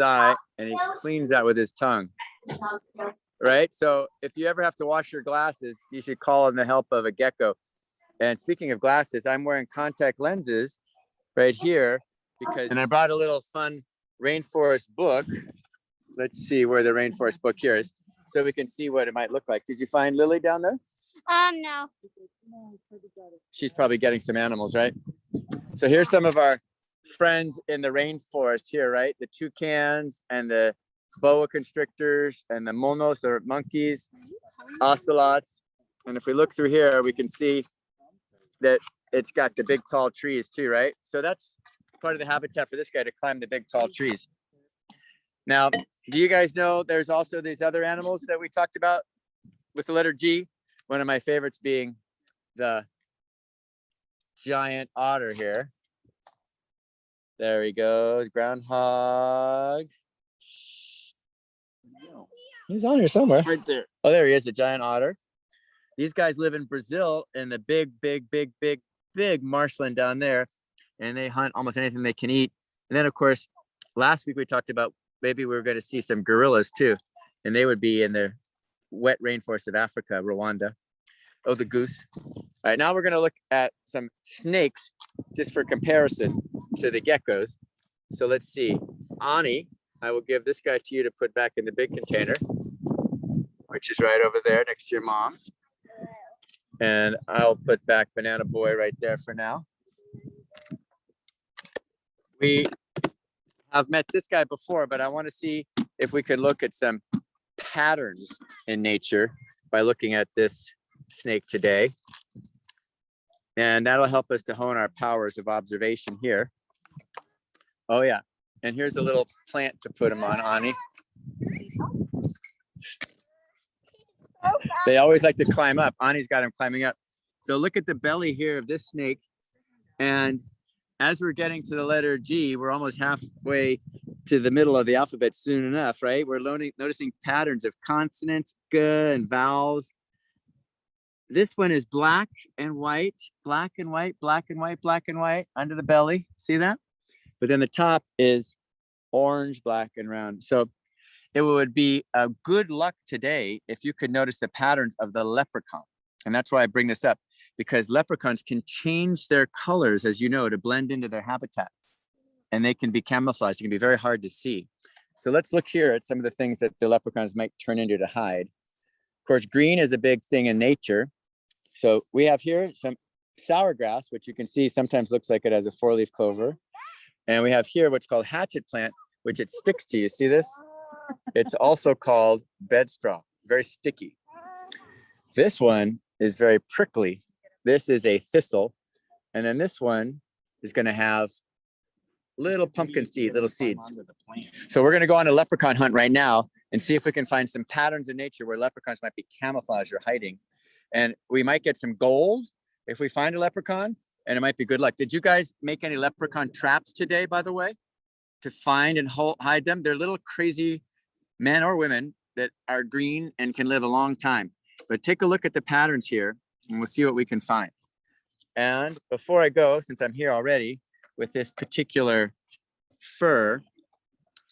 eye and he cleans that with his tongue. Right? So if you ever have to wash your glasses, you should call in the help of a gecko. And speaking of glasses, I'm wearing contact lenses right here and I brought a little fun rainforest book. Let's see where the rainforest book here is, so we can see what it might look like. Did you find Lily down there? No. She's probably getting some animals, right? So here's some of our friends in the rainforest here, right? The toucans and the boa constrictors and the monos or monkeys, ocelots. And if we look through here, we can see that it's got the big tall trees too, right? So that's part of the habitat for this guy, to climb the big tall trees. Now, do you guys know there's also these other animals that we talked about with the letter G? One of my favorites being the giant otter here. There he goes, groundhog. He's on here somewhere. Right there. Oh, there he is, the giant otter. These guys live in Brazil in the big marshland down there, and they hunt almost anything they can eat. And then, of course, last week we talked about maybe we were going to see some gorillas too, and they would be in the wet rainforest of Africa, Rwanda. Oh, the goose. All right, now we're going to look at some snakes just for comparison to the geckos. So let's see. Ani, I will give this guy to you to put back in the big container, which is right over there next to your mom. And I'll put back Banana Boy right there for now. We have met this guy before, but I want to see if we could look at some patterns in nature by looking at this snake today. And that'll help us to hone our powers of observation here. Oh yeah, and here's a little plant to put him on, Ani. They always like to climb up. Ani's got him climbing up. So look at the belly here of this snake. And as we're getting to the letter G, we're almost halfway to the middle of the alphabet soon enough, right? We're noticing patterns of consonants, g, and vowels. This one is black and white, black and white, black and white, black and white under the belly. See that? But then the top is orange, black, and round. So it would be a good luck today if you could notice the patterns of the leprechaun. And that's why I bring this up, because leprechauns can change their colors, as you know, to blend into their habitat. And they can be camouflaged. It can be very hard to see. So let's look here at some of the things that the leprechauns might turn into to hide. Of course, green is a big thing in nature. So we have here some sour grass, which you can see sometimes looks like it has a 4-leaf clover. And we have here what's called hatchet plant, which it sticks to. You see this? It's also called bedstraw, very sticky. This one is very prickly. This is a thistle. And then this one is going to have little pumpkin seed, little seeds. So we're going to go on a leprechaun hunt right now and see if we can find some patterns in nature where leprechauns might be camouflaged or hiding. And we might get some gold if we find a leprechaun, and it might be good luck. Did you guys make any leprechaun traps today, by the way, to find and hide them? They're little crazy men or women that are green and can live a long time. But take a look at the patterns here and we'll see what we can find. And before I go, since I'm here already with this particular fur,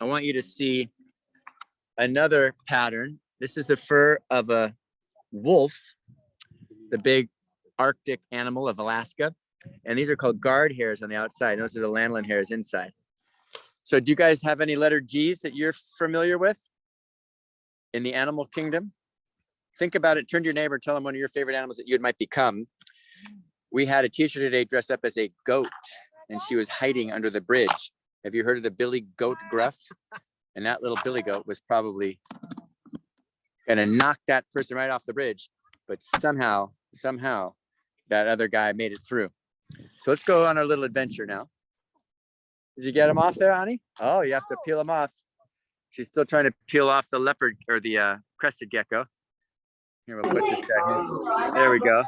I want you to see another pattern. This is the fur of a wolf, the big Arctic animal of Alaska. And these are called guard hairs on the outside. Those are the lanolin hairs inside. So do you guys have any letter G's that you're familiar with in the animal kingdom? Think about it. Turn to your neighbor, tell them one of your favorite animals that you might become. We had a teacher today dressed up as a goat, and she was hiding under the bridge. Have you heard of the Billy Goat Gruff? And that little Billy Goat was probably gonna knock that person right off the bridge, but somehow that other guy made it through. So let's go on our little adventure now. Did you get him off there, Ani? Oh, you have to peel him off. She's still trying to peel off the leopard or the crested gecko. Here, we'll put this guy here. There we go.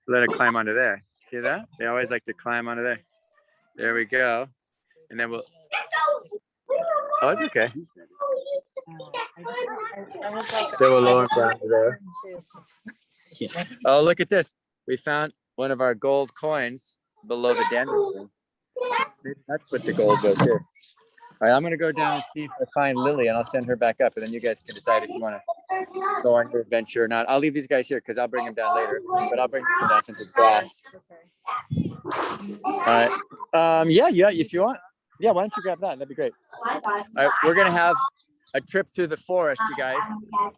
Let it climb onto there. See that? They always like to climb onto there. There we go. And then we'll. Oh, it's okay. They will lower down there. Oh, look at this. We found one of our gold coins below the dandelion. Maybe that's what the gold was here. All right, I'm gonna go down and see if I find Lily, and I'll send her back up, and then you guys can decide if you want to go on your adventure or not. I'll leave these guys here because I'll bring them down later, but I'll bring this one down since it's grass. All right. Yeah. If you want, yeah. Why don't you grab that? That'd be great. All right, we're gonna have a trip through the forest, you guys.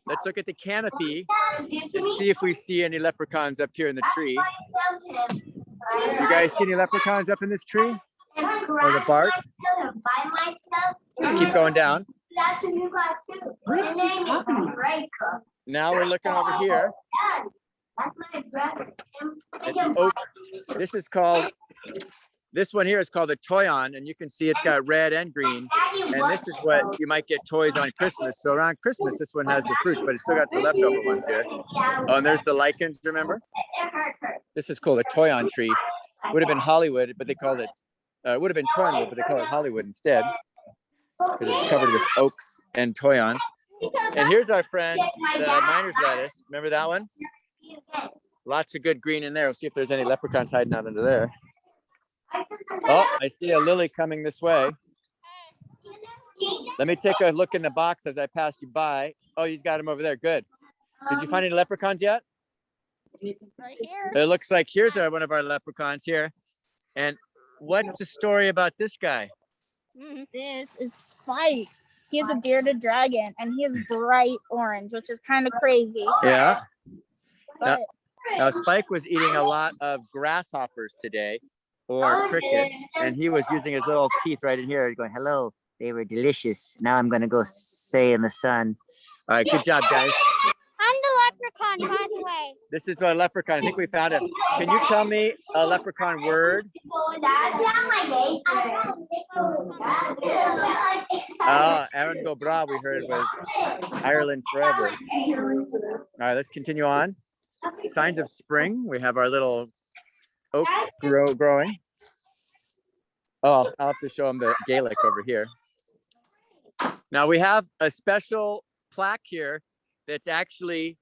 Let's look at the canopy and see if we see any leprechauns up here in the tree. You guys see any leprechauns up in this tree? Or the bark? Let's keep going down. Now we're looking over here. Oh, this one here is called the toyon, and you can see it's got red and green. And this is what you might get toys on Christmas. So around Christmas, this one has the fruits, but it's still got some leftover ones here. Oh, and there's the lichens, remember? This is called a toyon tree. Would have been Hollywood, but they called it, it would have been toyonwood, but they call it Hollywood instead. Because it's covered with oaks and toyon. And here's our friend, the miner's lettuce. Remember that one? Lots of good green in there. We'll see if there's any leprechauns hiding out under there. Oh, I see a lily coming this way. Let me take a look in the box as I pass you by. Oh, he's got him over there. Good. Did you find any leprechauns yet? Right here. It looks like here's one of our leprechauns here. And what's the story about this guy? This is Spike. He is a bearded dragon, and he is bright orange, which is kind of crazy. Yeah. But Now, Spike was eating a lot of grasshoppers today, or crickets, and he was using his little teeth right in here, going, hello, they were delicious. Now I'm going to go stay in the sun. All right, good job, guys. I'm the leprechaun, by the way. This is a leprechaun. I think we found him. Can you tell me a leprechaun word? Aaron Gobra, we heard, was Ireland forever. All right, let's continue on. Signs of spring. We have our little oaks growing. Oh, I'll have to show them the Gaelic over here. Now we have a special plaque here that's actually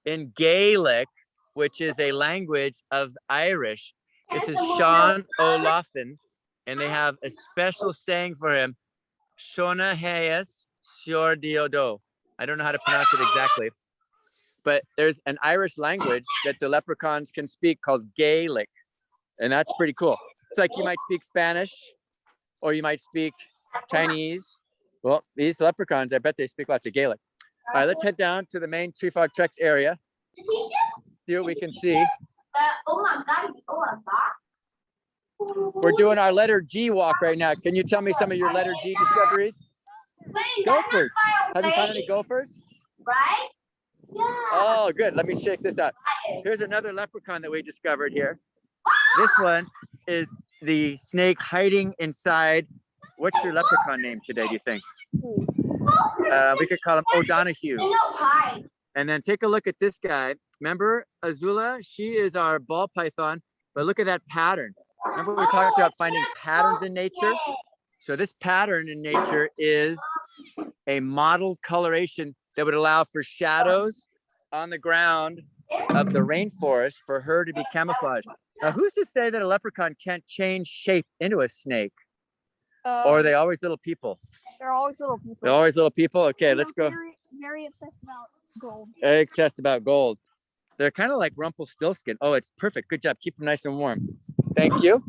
in Gaelic, which is a language of Irish. This is Sean O'Loughlin, and they have a special saying for him, Shona Hayes Sior Diodo. I don't know how to pronounce it exactly, but there's an Irish language that the leprechauns can speak called Gaelic, and that's pretty cool. It's like you might speak Spanish, or you might speak Chinese. Well, these leprechauns, I bet they speak lots of Gaelic. All right, let's head down to the main Treefrog Treks area. See what we can see. We're doing our letter G walk right now. Can you tell me some of your letter G discoveries? Gophers. Have you found any gophers? Right? Yeah. Oh, good. Let me check this out. Here's another leprechaun that we discovered here. This one is the snake hiding inside. What's your leprechaun name today, do you think? We could call him O'Donoghue. And then take a look at this guy. Remember Azula? She is our ball python, but look at that pattern. Remember we talked about finding patterns in nature? So this pattern in nature is a modeled coloration that would allow for shadows on the ground of the rainforest for her to be camouflaged. Now, who's to say that a leprechaun can't change shape into a snake? Or are they always little people? they're always little people. They're always little people? Okay, let's go. Very obsessed about gold. Very obsessed about gold. They're kind of like Rumpelstiltskin. Oh, it's perfect. Good job. Keep them nice and warm. Thank you.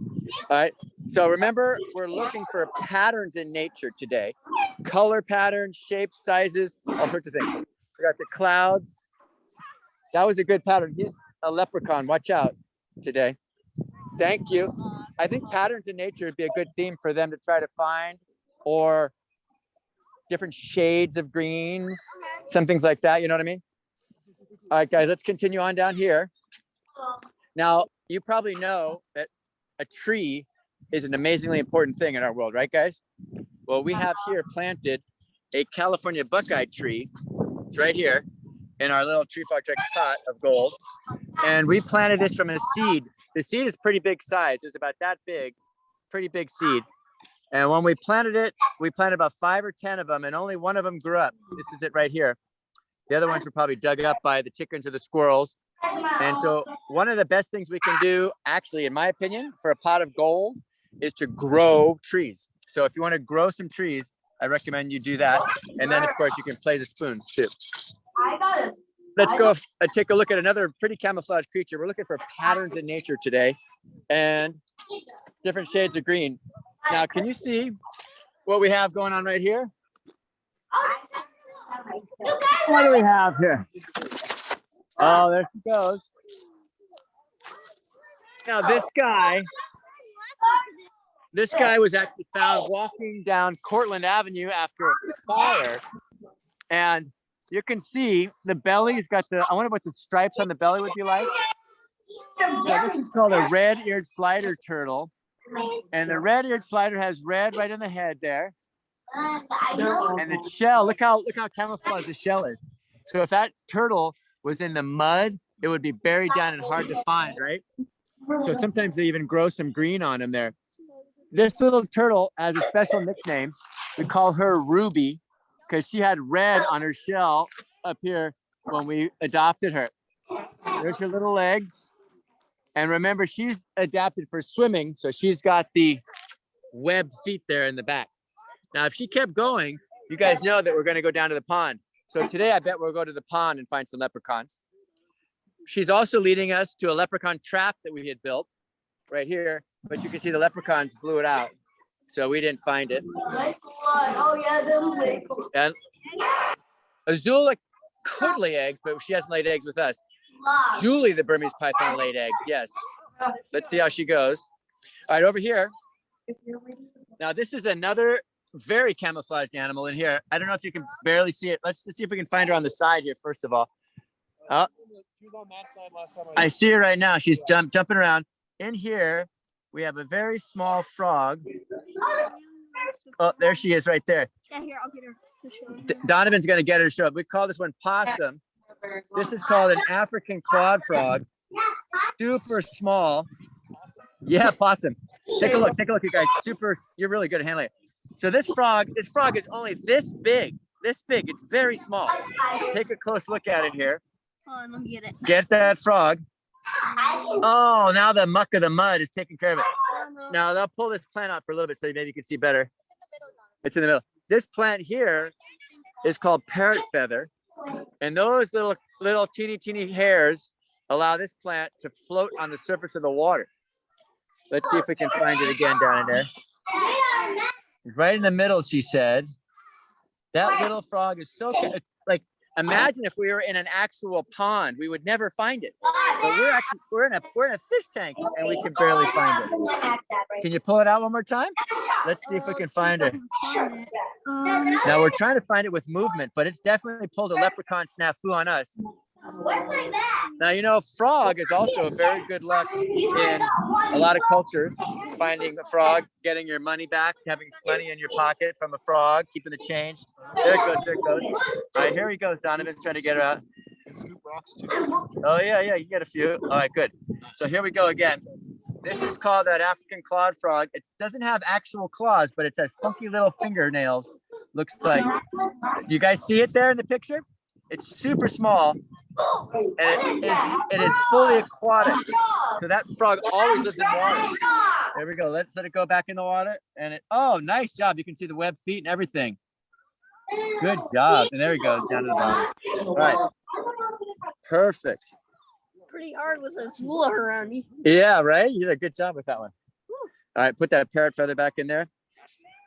All right. So remember, we're looking for patterns in nature today. Color patterns, shapes, sizes, all sorts of things. We got the clouds. That was a good pattern. He's a leprechaun. Watch out today. Thank you. I think patterns in nature would be a good theme for them to try to find, or different shades of green, some things like that. You know what I mean? All right, guys, let's continue on down here. Now, you probably know that a tree is an amazingly important thing in our world, right, guys? Well, we have here planted a California buckeye tree. It's right here in our little Treefrog Treks pot of gold. And we planted this from a seed. The seed is pretty big size. It's about that big, pretty big seed. And when we planted it, we planted about 5 or 10 of them, and only one of them grew up. This is it right here. The other ones were probably dug up by the chickens or the squirrels. And so one of the best things we can do, actually, in my opinion, for a pot of gold is to grow trees. So if you want to grow some trees, I recommend you do that. And then of course you can play the spoons too. I got it. Let's go take a look at another pretty camouflage creature. We're looking for patterns in nature today and different shades of green. Now, can you see what we have going on right here? What do we have here? Oh, there she goes. Now, this guy was actually found walking down Cortland Avenue after a fire. And you can see the belly has got I wonder what the stripes on the belly would be like. Now, this is called a red-eared slider turtle. And the red-eared slider has red right in the head there. And the shell, look how camouflaged the shell is. So if that turtle was in the mud, it would be buried down and hard to find, right? So sometimes they even grow some green on them there. This little turtle has a special nickname. We call her Ruby because she had red on her shell up here when we adopted her. There's her little legs. And remember, she's adapted for swimming, so she's got the webbed feet there in the back. Now, if she kept going, you guys know that we're going to go down to the pond. So today, I bet we'll go to the pond and find some leprechauns. She's also leading us to a leprechaun trap that we had built right here, but you can see the leprechauns blew it out, so we didn't find it. Oh yeah, them big. And Azula could lay eggs, but she hasn't laid eggs with us. Julie, the Burmese python, laid eggs. Yes. Let's see how she goes. All right, over here. Now, this is another very camouflaged animal in here. I don't know if you can barely see it. Let's just see if we can find her on the side here, first of all. Oh, She was on that side last time. I see her right now. She's jumping around. In here, we have a very small frog. Oh, there she is right there. Yeah, here, I'll get her to show you. Donovan's going to get her to show up. We call this one possum. This is called an African clawed frog. Super small. Yeah, possum. Take a look, you guys. You're really good at handling it. So this frog is only this big. It's very small. Take a close look at it here. Hold on, let me get it. Get that frog. Oh, now the muck of the mud is taking care of it. Now they'll pull this plant out for a little bit so maybe you can see better. It's in the middle. This plant here is called parrot feather. And those little teeny hairs allow this plant to float on the surface of the water. Let's see if we can find it again down in there. Right in the middle, she said. That little frog is so cute. It's like, imagine if we were in an actual pond, we would never find it. But we're in a fish tank and we can barely find it. Can you pull it out one more time? Let's see if we can find it. Now we're trying to find it with movement, but it's definitely pulled a leprechaun snafu on us. Now, you know, frog is also a very good luck in a lot of cultures. Finding a frog, getting your money back, having money in your pocket from a frog, keeping the change. There it goes. All right, here he goes. Donovan's trying to get her out. And scoop rocks too. Oh, yeah, you get a few. All right, good. So here we go again. This is called that African clawed frog. It doesn't have actual claws, but it's has funky little fingernails. Looks like. Do you guys see it there in the picture? It's super small, and it is fully aquatic. So that frog always lives in water. There we go. Let's let it go back in the water. And oh, nice job. You can see the webbed feet and everything. Good job. And there he goes down to the bottom. All right. Perfect. Pretty hard with this wool around me. Yeah, right? You did a good job with that one. All right, put that parrot feather back in there.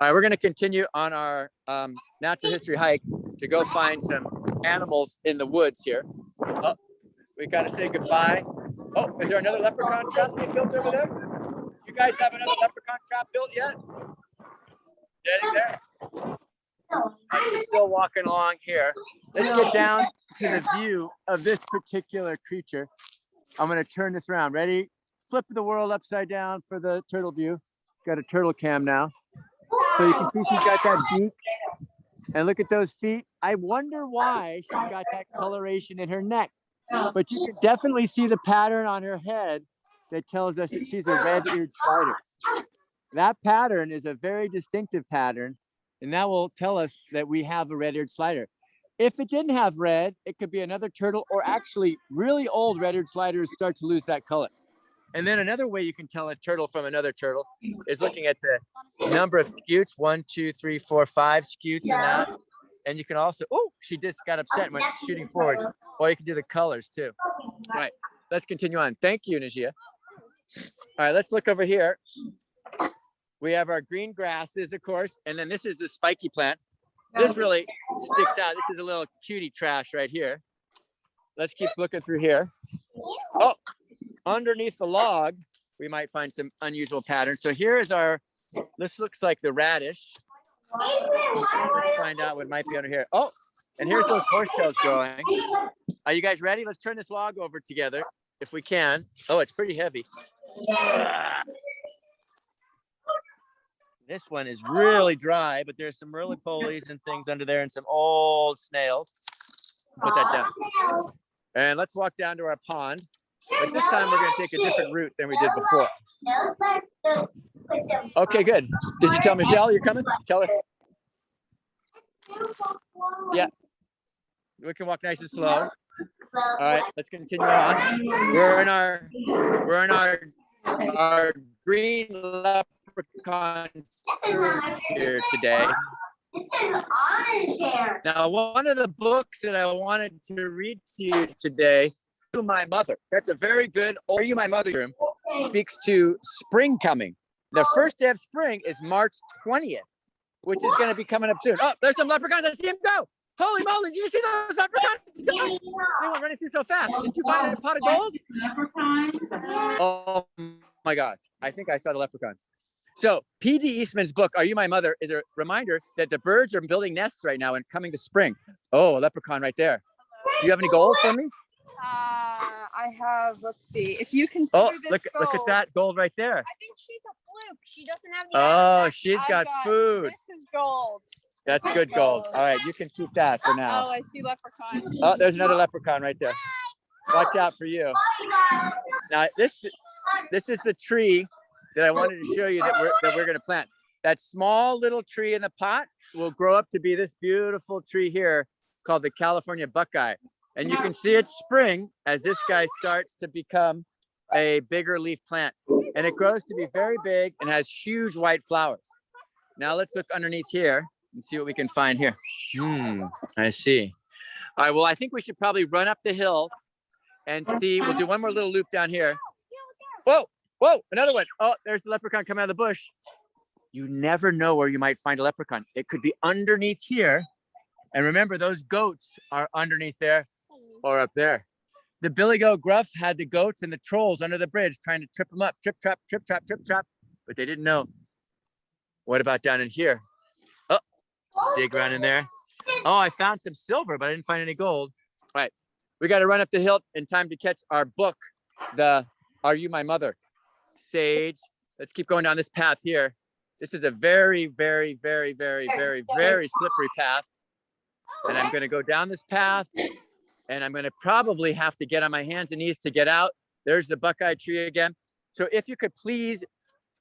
All right, we're going to continue on our natural history hike to go find some animals in the woods here. Oh, we got to say goodbye. Oh, is there another leprechaun trap being built over there? You guys have another leprechaun trap built yet? Getting there? I'm still walking along here. Let's get down to the view of this particular creature. I'm going to turn this around. Ready? Flip the world upside down for the turtle view. Got a turtle cam now. So you can see she's got that beak. And look at those feet. I wonder why she's got that coloration in her neck. But you can definitely see the pattern on her head that tells us that she's a red-eared slider. That pattern is a very distinctive pattern. And that will tell us that we have a red-eared slider. If it didn't have red, it could be another turtle, or actually really old red-eared sliders start to lose that color. And then another way you can tell a turtle from another turtle is looking at the number of scutes, 1, 2, 3, 4, 5 scutes in that. And you can also, oh, she just got upset and went shooting forward. Or you can do the colors too. All right, let's continue on. Thank you, Najia. All right, let's look over here. We have our green grasses, of course, and then this is the spiky plant. This really sticks out. This is a little cutie trash right here. Let's keep looking through here. Oh, underneath the log, we might find some unusual patterns. So here is our, this looks like the radish. Let's find out what might be under here. Oh, and here's those horsetails growing. Are you guys ready? Let's turn this log over together if we can. Oh, it's pretty heavy. This one is really dry, but there's some roly-polies and things under there and some old snails. Put that down. And let's walk down to our pond. But this time we're going to take a different route than we did before. Okay, good. Did you tell Michelle you're coming? Tell her. Yeah. We can walk nice and slow. All right, let's continue on. We're in our green leprechaun here today. Now, one of the books that I wanted to read to you today, To My Mother. That's a very good, Or You My Mother, speaks to spring coming. The first day of spring is March 20th, which is going to be coming up soon. Oh, there's some leprechauns. I see them go. Holy moly, did you see those leprechauns? They went running through so fast. Did you find a pot of gold? Oh my gosh. I think I saw the leprechauns. So P.D. Eastman's book, Are You My Mother, is a reminder that the birds are building nests right now and coming to spring. Oh, a leprechaun right there. Do you have any gold for me? I have, let's see, if you can see this look gold. at that gold right there. I think she's a fluke. She doesn't have the Oh, accent. she's got food. This is gold. That's good gold. All right, you can keep that for Oh, now. I see leprechaun. Oh, there's another leprechaun right there. Watch out for you. Now, this is the tree that I wanted to show you that we're going to plant. That small little tree in the pot will grow up to be this beautiful tree here called the California buckeye. And you can see it spring as this guy starts to become a bigger leaf plant. And it grows to be very big and has huge white flowers. Now let's look underneath here and see what we can find here. I see. All right, well, I think we should probably run up the hill and see. We'll do one more little loop down here. Whoa, another one. Oh, there's the leprechaun coming out of the bush. You never know where you might find a leprechaun. It could be underneath here. And remember, those goats are underneath there or up there. The Billy Goat Gruff had the goats and the trolls under the bridge trying to trip them up. Trip, trap, trip, trap, trip, trap. But they didn't know. What about down in here? Oh, dig around in there. Oh, I found some silver, but I didn't find any gold. All right, we got to run up the hill in time to catch our book, the Are You My Mother? Sage. Let's keep going down this path here. This is a very, very, very, very, very, very slippery path. And I'm going to go down this path, and I'm going to probably have to get on my hands and knees to get out. There's the buckeye tree again. So if you could please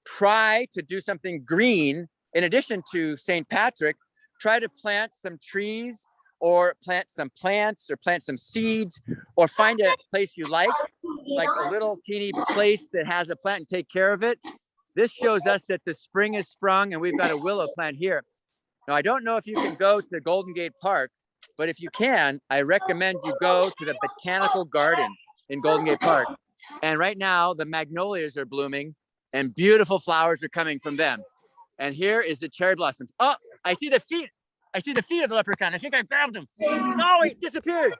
try to do something green in addition to St. Patrick, try to plant some trees or plant some plants or plant some seeds or find a place you like a little teeny place that has a plant and take care of it. This shows us that the spring is sprung and we've got a willow plant here. Now, I don't know if you can go to Golden Gate Park, but if you can, I recommend you go to the Botanical Garden in Golden Gate Park. And right now the magnolias are blooming and beautiful flowers are coming from them. And here is the cherry blossoms. Oh, I see the feet. I see the feet of the leprechaun. I think I grabbed him. No, he disappeared.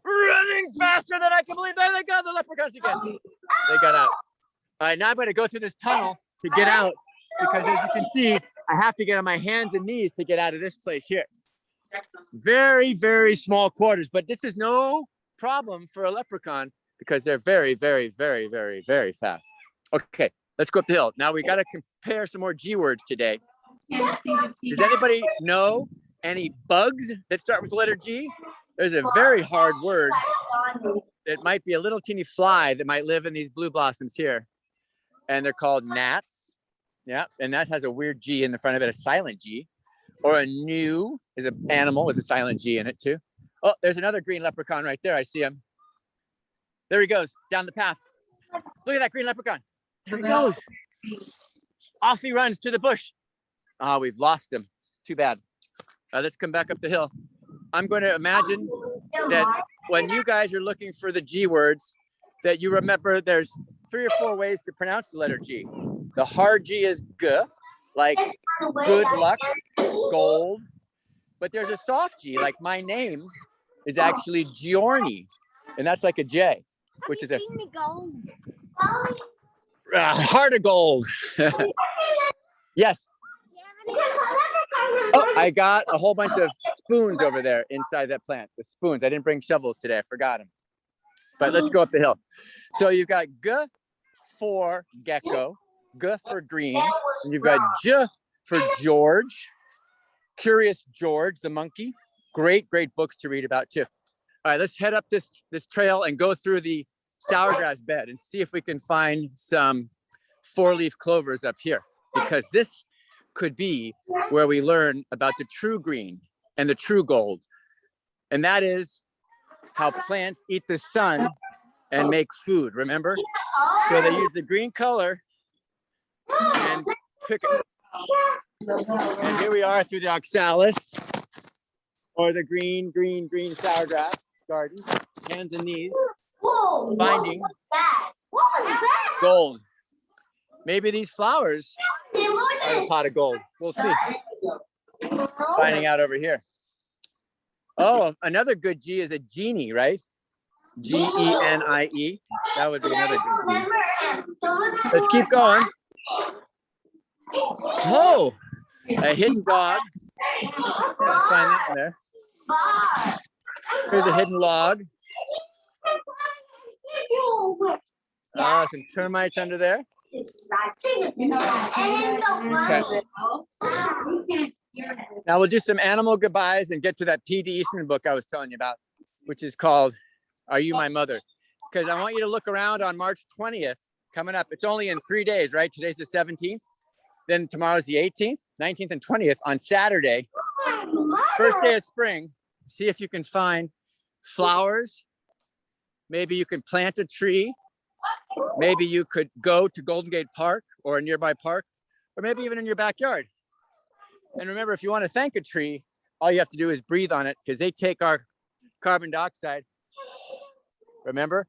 Running faster than I can believe. There they go, the leprechauns again. They got out. All right, now I'm going to go through this tunnel to get out because as you can see, I have to get on my hands and knees to get out of this place here. Very, very small quarters, but this is no problem for a leprechaun because they're very, very, very, very, very fast. Okay, let's go up the hill. Now we got to compare some more G words today. Does anybody know any bugs that start with the letter G? There's a very hard word that might be a little teeny fly that might live in these blue blossoms here. And they're called gnats. Yeah, and that has a weird G in the front of it, a silent G. Or a gnu is an animal with a silent G in it too. Oh, there's another green leprechaun right there. I see him. There he goes, down the path. Look at that green leprechaun. There he goes. Off he runs to the bush. Ah, we've lost him. Too bad. Let's come back up the hill. I'm going to imagine that when you guys are looking for the G words, that you remember there's 3 or 4 ways to pronounce the letter G. The hard G is G, like good luck, gold. But there's a soft G, like my name is actually Giorni, and that's like a J, which is a heart of gold. Yes. Oh, I got a whole bunch of spoons over there inside that plant. The spoons. I didn't bring shovels today. I forgot them. But let's go up the hill. So you've got G for gecko, G for green, and you've got J for George. Curious George, the monkey. Great books to read about too. All right, let's head up this trail and go through the sourgrass bed and see if we can find some 4-leaf clovers up here, because this could be where we learn about the true green and the true gold. And that is how plants eat the sun and make food, remember? So they use the green color and pick it. And here we are through the oxalis, or the green sourgrass garden, hands and knees, finding gold. Maybe these flowers are a pot of gold. We'll see. Finding out over here. Oh, another good G is a genie, right? G-E-N-I-E. That would be another good G. Let's keep going. Oh, a hidden dog. Gotta find that in there. Here's a hidden log. Some termites under there. Okay. Now we'll do some animal goodbyes and get to that P.D. Eastman book I was telling you about, which is called Are You My Mother? Because I want you to look around on March 20th coming up. It's only in 3 days, right? Today's the 17th. Then tomorrow's the 18th, 19th, and 20th. On Saturday, first day of spring, see if you can find flowers. Maybe you can plant a tree. Maybe you could go to Golden Gate Park or a nearby park, or maybe even in your backyard. And remember, if you want to thank a tree, all you have to do is breathe on it, because they take our carbon dioxide, remember?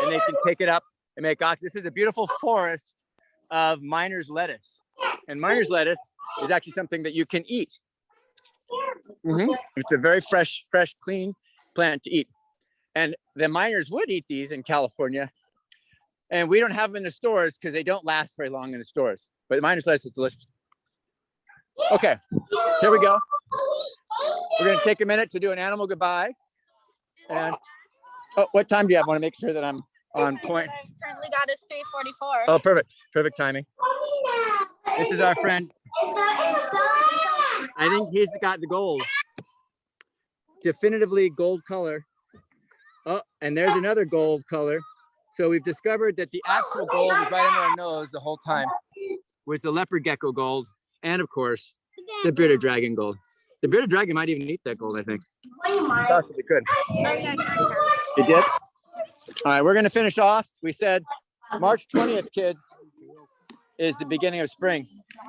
And they can take it up and make oxygen. This is a beautiful forest of miner's lettuce. And miner's lettuce is actually something that you can eat. It's a very fresh, clean plant to eat. And the miners would eat these in California. And we don't have them in the stores because they don't last very long in the stores. But the miner's lettuce is delicious. Okay, here we go. We're going to take a minute to do an animal goodbye. And oh, what time do you have? I want to make sure that I'm on point. I've currently got is 3:44. Oh, perfect timing. This is our friend. I think he's got the gold. Definitively gold color. Oh, and there's another gold color. So we've discovered that the actual gold is right under our nose the whole time, was the leopard gecko gold, and of course, the bearded dragon gold. The bearded dragon might even eat that gold, I think. Possibly could. You did? All right, we're going to finish off. We said March 20th, kids, is the beginning of spring.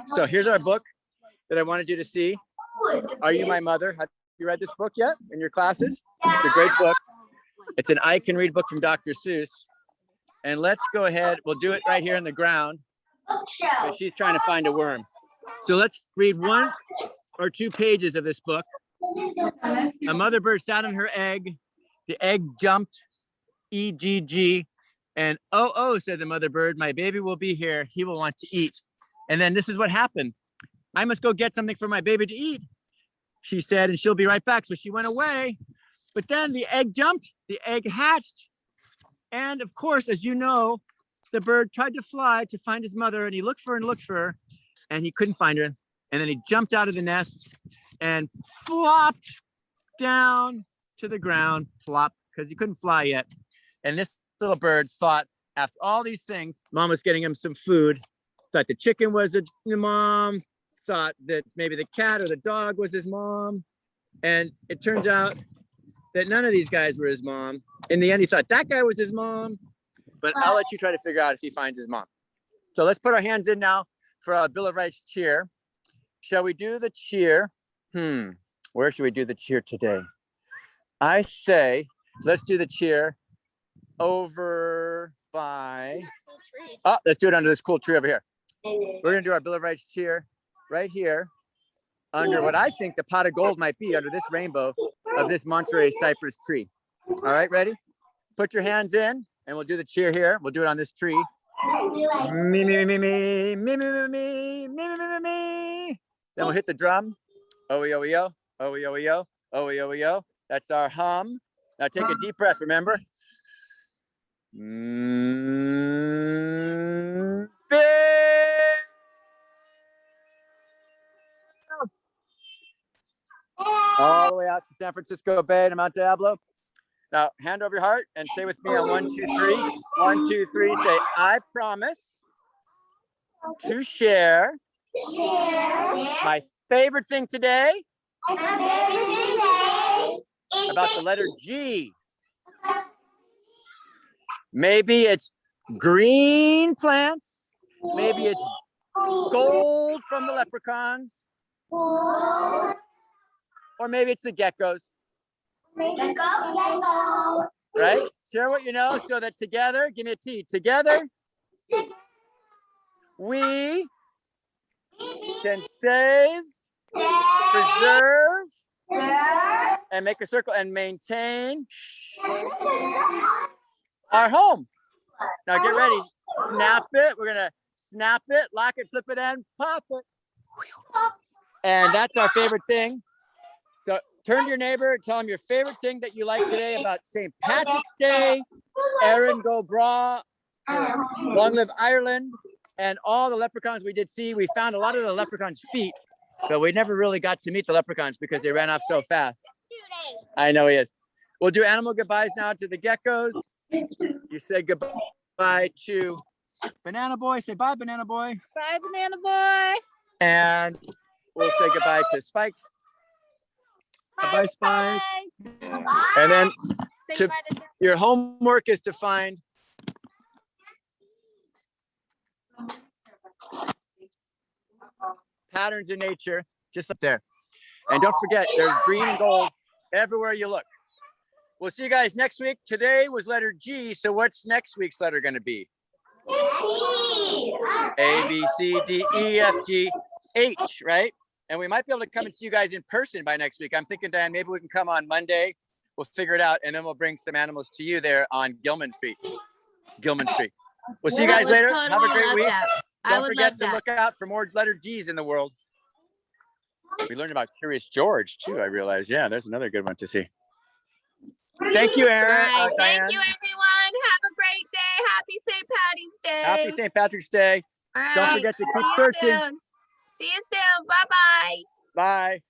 So here's our book that I wanted you to see. Are You My Mother? Have you read this book yet in your classes? It's a great book. It's an I Can Read book from Dr. Seuss. And let's go ahead. We'll do it right here in the ground. But she's trying to find a worm. So let's read 1 or 2 pages of this book. A mother bird sat on her egg. The egg jumped. EGG. And oh, said the mother bird, my baby will be here. He will want to eat. And then this is what happened. I must go get something for my baby to eat, she said, and she'll be right back. So she went away. But then the egg jumped, the egg hatched. And of course, as you know, the bird tried to fly to find his mother, and he looked for her, and he couldn't find her. And then he jumped out of the nest and flopped down to the ground, plop, because he couldn't fly yet. And this little bird thought, after all these things, mom was getting him some food, thought the chicken was the mom, thought that maybe the cat or the dog was his mom. And it turns out that none of these guys were his mom. In the end, he thought that guy was his mom. but I'll let you try to figure out if he finds his mom. So let's put our hands in now for a Bill of Rights cheer. Shall we do the cheer? Where should we do the cheer today? I say, let's do the cheer over by, let's do it under this cool tree over here. We're gonna do our Bill of Rights cheer right here under what I think the pot of gold might be under this rainbow of this Monterey cypress tree. All right, ready? Put your hands in and we'll do the cheer here. We'll do it on this tree. Me, me, me, me, me, me, me, me, me, me, me, me. Then we'll hit the drum. Oh-ee-oh-ee-oh, oh-ee-oh-ee-oh, oh-ee-oh-ee-oh. That's our hum. Now take a deep breath, remember? All the way out to San Francisco Bay to Mount Diablo. Now, hand over your heart and say with me on 1, 2, 3. 1, 2, 3. Say, I promise to share my favorite thing today about the letter G. Maybe it's green plants. Maybe it's gold from the leprechauns. Or maybe it's the geckos. Right? Share what you know so that together, give me a T. Together, we can save, preserve, and make a circle and maintain our home. Now get ready. Snap it. We're going to snap it, lock it, flip it, and pop it. And that's our favorite thing. So turn to your neighbor, tell him your favorite thing that you like today about St. Patrick's Day, Erin go Bragh, Long Live Ireland, and all the leprechauns we did see. We found a lot of the leprechauns' feet, but we never really got to meet the leprechauns because they ran off so fast. I know he is. We'll do animal goodbyes now to the geckos. You say goodbye to Banana Boy. Say bye, Banana Boy. Bye, Banana Boy. And we'll say goodbye to Spike. Bye, Spike. And then Say goodbye to your homework is to find patterns in nature, just up there. And don't forget, there's green and gold everywhere you look. We'll see you guys next week. Today was letter G, so what's next week's letter going to be? A, B, C, D, E, F, G, H, right? And we might be able to come and see you guys in person by next week. I'm thinking, Diane, maybe we can come on Monday. We'll figure it out, and then we'll bring some animals to you there on Gilman Street. Gilman Street. We'll see you guys later. Have a great week. Don't forget to look out for more letter G's in the world. We learned about Curious George, too, I realized. Yeah, there's another good one to see. Thank you, Erin. Right. Diane. Thank you, everyone. Have a great day. Happy St. Patty's Day. Happy St. Patrick's Day. All right. Don't forget to keep See you searching. soon. See you soon. Bye-bye. Bye.